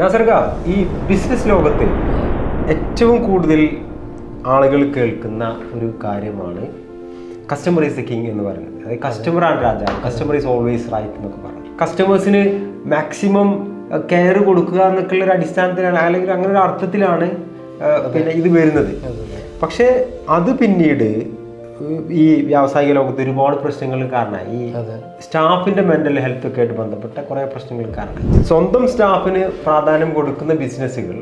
നാസർക, ഈ ബിസിനസ് ലോകത്ത് ഏറ്റവും കൂടുതൽ ആളുകൾ കേൾക്കുന്ന ഒരു കാര്യമാണ് കസ്റ്റമർ ഈസ് ദ കിങ് എന്ന് പറയുന്നത്. അതായത് കസ്റ്റമറാണ് രാജാവ്, കസ്റ്റമർ ഈസ് ഓൾവേസ് റൈറ്റ് എന്നൊക്കെ പറഞ്ഞു. കസ്റ്റമേഴ്സിന് മാക്സിമം കെയർ കൊടുക്കുക എന്നൊക്കെയുള്ള ഒരു അടിസ്ഥാനത്തിലാണ്, അല്ലെങ്കിൽ അങ്ങനെ ഒരു അർത്ഥത്തിലാണ് പിന്നെ ഇത് വരുന്നത്. പക്ഷേ അത് പിന്നീട് ഈ വ്യാവസായിക ലോകത്ത് ഒരുപാട് പ്രശ്നങ്ങൾ കാരണമായി. ഈ സ്റ്റാഫിന്റെ മെന്റൽ ഹെൽത്ത് ഒക്കെ ആയിട്ട് ബന്ധപ്പെട്ട കുറേ പ്രശ്നങ്ങൾ കാരണമായി. സ്വന്തം സ്റ്റാഫിന് പ്രാധാന്യം കൊടുക്കുന്ന ബിസിനസ്സുകൾ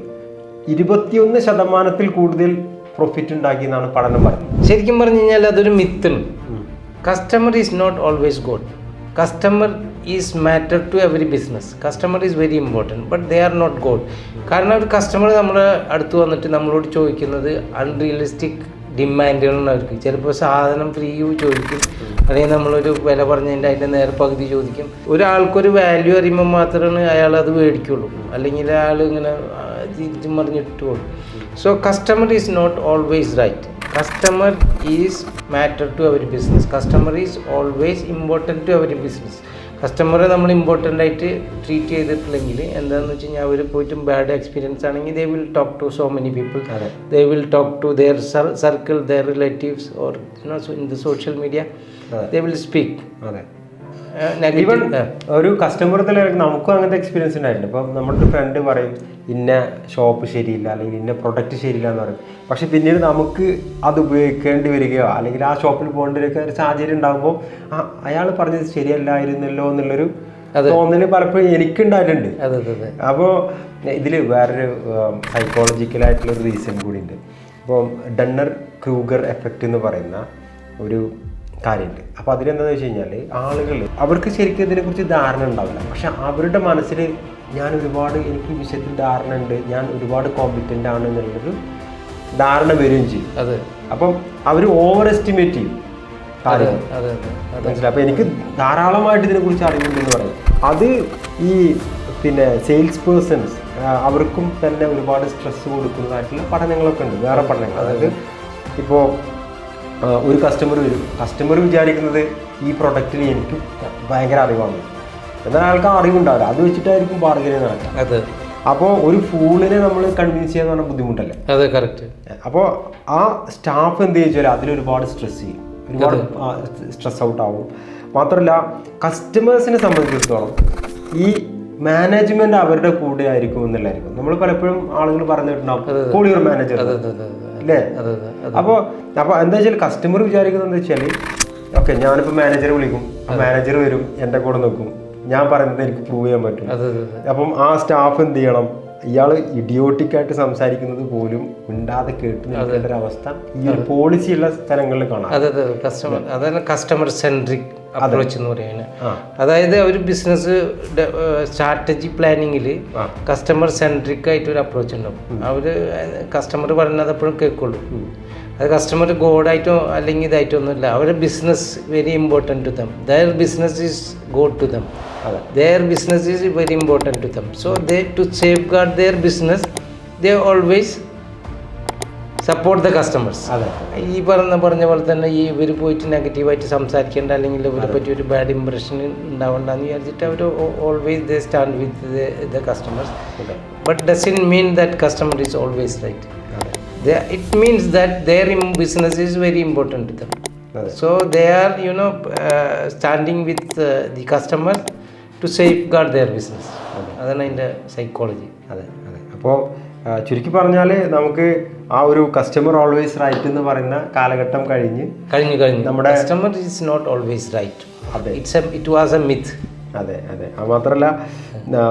21% കൂടുതൽ പ്രോഫിറ്റ് ഉണ്ടാക്കി എന്നാണ് പഠനം പറയുന്നത്. ശരിക്കും പറഞ്ഞു കഴിഞ്ഞാൽ അതൊരു മിത്താണ്. Customer is not always good. Customer is matter to every business. Customer is very important, but they are not good. കാരണം ഒരു കസ്റ്റമർ നമ്മുടെ അടുത്ത് വന്നിട്ട് നമ്മളോട് ചോദിക്കുന്നത് അൺറിയലിസ്റ്റിക് ഡിമാൻഡുകളാണ് അവർക്ക്. ചിലപ്പോൾ സാധനം ഫ്രീ ചോദിക്കും, അല്ലെങ്കിൽ നമ്മളൊരു വില പറഞ്ഞതിൻ്റെ അതിൻ്റെ നേരെ പകുതി ചോദിക്കും. ഒരാൾക്കൊരു വാല്യൂ അറിയുമ്പോൾ മാത്രമേ അയാൾ അത് മേടിക്കുള്ളൂ, അല്ലെങ്കിൽ അയാൾ ഇങ്ങനെ തിരിച്ചും പറഞ്ഞിട്ടുള്ളൂ. So customer is not always right. Customer is matter to our business. Customer is always important to our business. കസ്റ്റമറെ നമ്മൾ ഇമ്പോർട്ടൻ്റ് ആയിട്ട് ട്രീറ്റ് ചെയ്തിട്ടില്ലെങ്കിൽ എന്താണെന്ന് വെച്ച് കഴിഞ്ഞാൽ അവർ പോയിട്ടും ബാഡ് എക്സ്പീരിയൻസ് ആണെങ്കിൽ they will talk to so many people. They will talk to their circle, their relatives, or in the social media they will speak. Even ഒരു കസ്റ്റമർ തലത്തിൽ നമുക്കും അങ്ങനത്തെ എക്സ്പീരിയൻസ് ഉണ്ടായിട്ടുണ്ട്. ഇപ്പം നമ്മുടെ ഫ്രണ്ട് പറയും ഇന്ന ഷോപ്പ് ശരിയില്ല, അല്ലെങ്കിൽ ഇന്ന പ്രൊഡക്റ്റ് ശരിയില്ല എന്ന് പറയും. പക്ഷെ പിന്നീട് നമുക്ക് അത് ഉപയോഗിക്കേണ്ടി വരികയോ അല്ലെങ്കിൽ ആ ഷോപ്പിൽ പോകേണ്ടി ഒരു സാഹചര്യം ഉണ്ടാകുമ്പോൾ അയാൾ പറഞ്ഞത് ശരിയല്ലായിരുന്നല്ലോ എന്നുള്ളൊരു തോന്നല് പലപ്പോഴും എനിക്കുണ്ടായിട്ടുണ്ട്. അപ്പോൾ ഇതിൽ വേറൊരു സൈക്കോളജിക്കലായിട്ടുള്ളൊരു റീസൺ കൂടി ഉണ്ട്. ഇപ്പോൾ ഡണ്ണർ ക്രൂഗർ എഫക്റ്റ് എന്ന് പറയുന്ന ഒരു കാര്യമുണ്ട്. അപ്പോൾ അതിലെന്താണെന്ന് വെച്ച് കഴിഞ്ഞാൽ ആളുകൾ അവർക്ക് ശരിക്കും ഇതിനെക്കുറിച്ച് ധാരണ ഉണ്ടാവില്ല, പക്ഷെ അവരുടെ മനസ്സിൽ എനിക്ക് ഈ വിഷയത്തിൽ ധാരണ ഉണ്ട്, ഞാൻ ഒരുപാട് കോമ്പിറ്റൻ്റ് ആണ് എന്നുള്ളൊരു ധാരണ വരികയും ചെയ്യും. അപ്പം അവർ ഓവർ എസ്റ്റിമേറ്റ് ചെയ്യും കാര്യങ്ങൾ. മനസ്സിലായി? അപ്പോൾ എനിക്ക് ധാരാളമായിട്ട് ഇതിനെക്കുറിച്ച് അറിവുണ്ടെന്ന് പറയും. അത് ഈ പിന്നെ സെയിൽസ് പേഴ്സൺസ് അവർക്കും തന്നെ ഒരുപാട് സ്ട്രെസ് കൊടുക്കുന്നതായിട്ടുള്ള പഠനങ്ങളൊക്കെ ഉണ്ട്, വേറെ പഠനങ്ങൾ. അതായത് ഇപ്പോൾ ഒരു കസ്റ്റമർ വിചാരിക്കുന്നത് ഈ പ്രൊഡക്റ്റിന് എനിക്ക് ഭയങ്കര അറിവാണ്, എന്നാൽ ആൾക്ക് അറിവുണ്ടാവില്ല, അത് വെച്ചിട്ടായിരിക്കും ബാർഗൈനിങ് നടക്കുക. അപ്പോൾ ഒരു ഫൂളിനെ നമ്മൾ കൺവിൻസ് ചെയ്യാന്ന് പറഞ്ഞാൽ ബുദ്ധിമുട്ടല്ലേ? അതെ, കറക്റ്റ്. അപ്പോൾ ആ സ്റ്റാഫ് എന്ത് ചോദിച്ചാൽ അതിലൊരുപാട് സ്ട്രെസ് ചെയ്യും, ഒരുപാട് സ്ട്രെസ് ഔട്ട് ആവും. മാത്രമല്ല കസ്റ്റമേഴ്സിനെ സംബന്ധിച്ചിടത്തോളം ഈ മാനേജ്മെന്റ് അവരുടെ കൂടെ ആയിരിക്കും എന്നുള്ളതായിരിക്കും. നമ്മൾ പലപ്പോഴും ആളുകൾ പറഞ്ഞിട്ടുണ്ടാവും കോൾ യുവർ മാനേജർ അല്ലേ? അപ്പോൾ എന്താ വെച്ചാൽ കസ്റ്റമർ വിചാരിക്കുന്നത് എന്താ വെച്ചാൽ, ഓക്കെ ഞാനിപ്പോൾ മാനേജറെ വിളിക്കും, മാനേജർ വരും എൻ്റെ കൂടെ നോക്കും, ഞാൻ പറയുന്നത് എനിക്ക് പ്രൂവ് ചെയ്യാൻ പറ്റും. അപ്പം ആ സ്റ്റാഫ് എന്ത് ചെയ്യണം, ഇയാൾ ഇഡിയോട്ടിക്കായിട്ട് സംസാരിക്കുന്നത് പോലും മിണ്ടാതെ കേട്ട് നിൽക്കേണ്ട ഒരു അവസ്ഥ ഈ ഒരു പോളിസി ഉള്ള സ്ഥലങ്ങളിൽ കാണാം. അതാണ് കസ്റ്റമർ സെൻട്രിക് അപ്രോച്ച് എന്ന് പറയുന്നത്. അതായത് ഒരു ബിസിനസ് സ്ട്രാറ്റജി പ്ലാനിങ്ങിൽ കസ്റ്റമർ സെൻട്രിക് ആയിട്ട് ഒരു അപ്രോച്ച് ഉണ്ടാവും. അവർ കസ്റ്റമർ പറയുന്നത് എപ്പോഴും കേൾക്കുള്ളൂ. അത് കസ്റ്റമർ ഗോഡായിട്ടോ അല്ലെങ്കിൽ ഇതായിട്ടോ ഒന്നുമില്ല. അവരുടെ business very important to them. Their business is god to them. Their business is very important to them. So to safeguard their business, they always support the customers. ഈ പറഞ്ഞ പോലെ തന്നെ ഈ ഇവർ പോയിട്ട് നെഗറ്റീവായിട്ട് സംസാരിക്കേണ്ട, അല്ലെങ്കിൽ ഇവരെ പറ്റി ഒരു ബാഡ് ഇംപ്രഷൻ ഉണ്ടാവണ്ടെന്ന് വിചാരിച്ചിട്ട് അവർ always they stand with the customers. But doesn't mean that customer is always right. It means that their business is very important to them. So they are standing with the customer to safeguard their business. അതാണ് അതിൻ്റെ psychology. അതെ. അപ്പോൾ ചുരുക്കി പറഞ്ഞാൽ നമുക്ക് ആ ഒരു customer always right എന്ന് പറയുന്ന കാലഘട്ടം കഴിഞ്ഞു. നമ്മുടെ customer is not always right. It was a myth. അതെ. അത് മാത്രമല്ല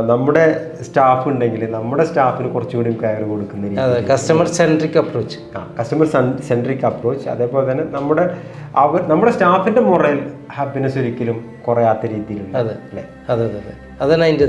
നമ്മുടെ സ്റ്റാഫ് ഉണ്ടെങ്കിൽ നമ്മുടെ സ്റ്റാഫിന് കുറച്ചുകൂടി കെയർ കൊടുക്കുന്ന രീതി, കസ്റ്റമർ സെൻട്രിക് അപ്രോച്ച്. അതേപോലെ തന്നെ നമ്മുടെ സ്റ്റാഫിന്റെ മൊറൽ ഹാപ്പിനെസ് ഒരിക്കലും കുറയാത്ത രീതിയിലുള്ള. അതാണ് അതിൻ്റെ